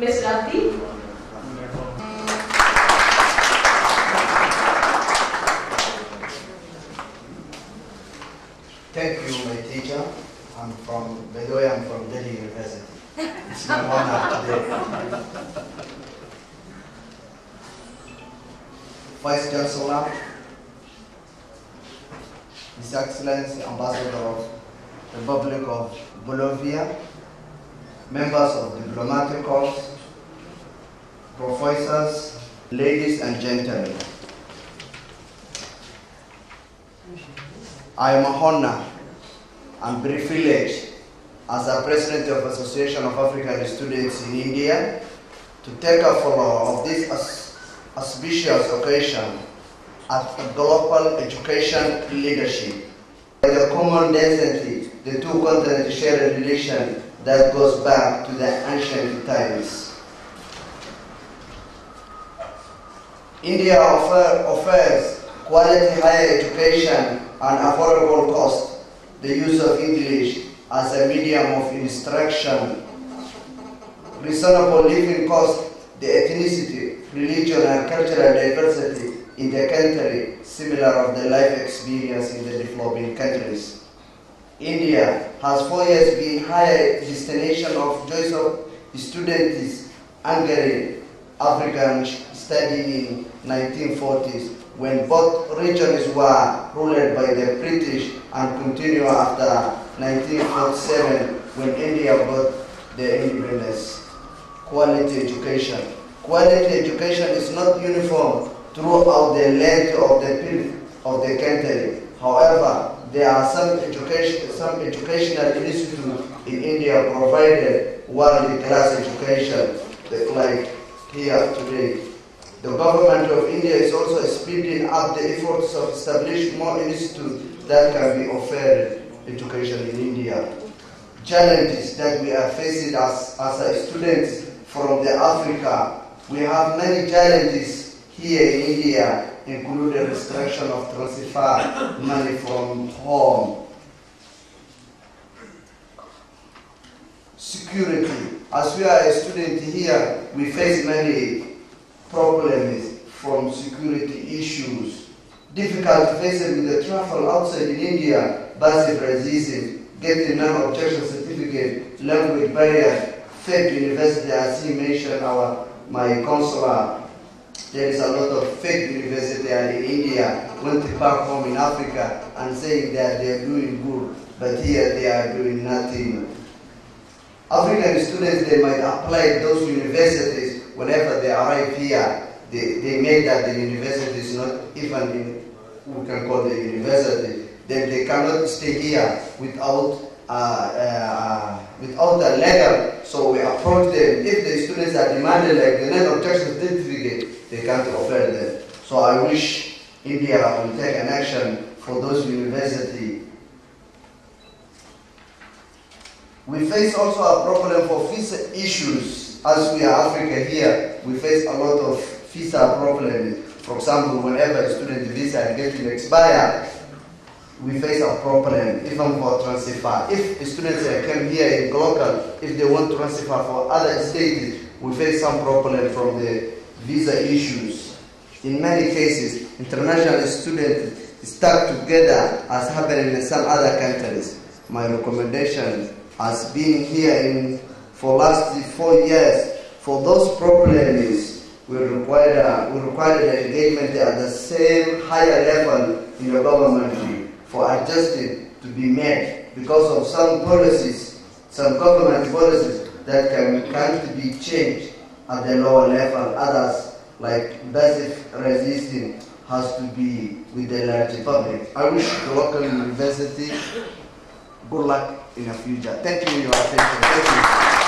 Ms. Rabdi. Thank you, my teacher. By the way, I'm from Delhi University. It's my honor today. Vice Chancellor, His Excellency Ambassador of the Republic of Bolivia, members of diplomatic corps, professors, ladies and gentlemen. I am honored and privileged as a President of Association of African Students in India to take a follow of this auspicious occasion at a global education leadership. The common density, the two continents share a relation that goes back to the ancient times. India offers quality higher education and affordable cost, the use of English as a medium of instruction, reasonable living cost, the ethnicity, religion and cultural diversity in the country, similar of the life experience in the developing countries. India has for years been higher destination of choice of students Hungary, Africans studying in 1940s, when both regions were ruled by the British and continue after 1947 when India got the independence. Quality education. Quality education is not uniform throughout the length of the country. However, there are some educational institutes in India provided world-class education, like here today. The government of India is also speeding up the efforts of establishing more institutes that can be offered education in India. Challenges that we are facing as students from the Africa. We have many challenges here in India, including restriction of transfer money from home. Security. As we are a student here, we face many problems from security issues. Difficult facing with the travel outside in India, bus racism, getting non-objection certificate, language barrier, fake university, as he mentioned, my counselor. There is a lot of fake university in India, went back home in Africa and saying that they are doing good, but here they are doing nothing. African students, they might apply those universities whenever they arrive here. They make that the university is not even in, we can call the university, then they cannot stay here without a legal. So we approach them. If the students are demanding like the non-objection certificate, they can't offer them. So I wish India will take an action for those universities. We face also a problem for visa issues. As we are Africa here, we face a lot of visa problems. For example, whenever a student visa gets to expire, we face a problem even for transfer. If students come here in local, if they want to transfer for other states, we face some problem from the visa issues. In many cases, international students stuck together as happened in some other countries. My recommendation has been here for last 4 years. For those problems, we require the engagement at the same higher level in the government for adjusting to be made because of some policies, some government policies that can't be changed at the lower level. Others, like basic resistance, has to be with the large public. I wish the local university good luck in the future. Thank you for your attention. Thank you.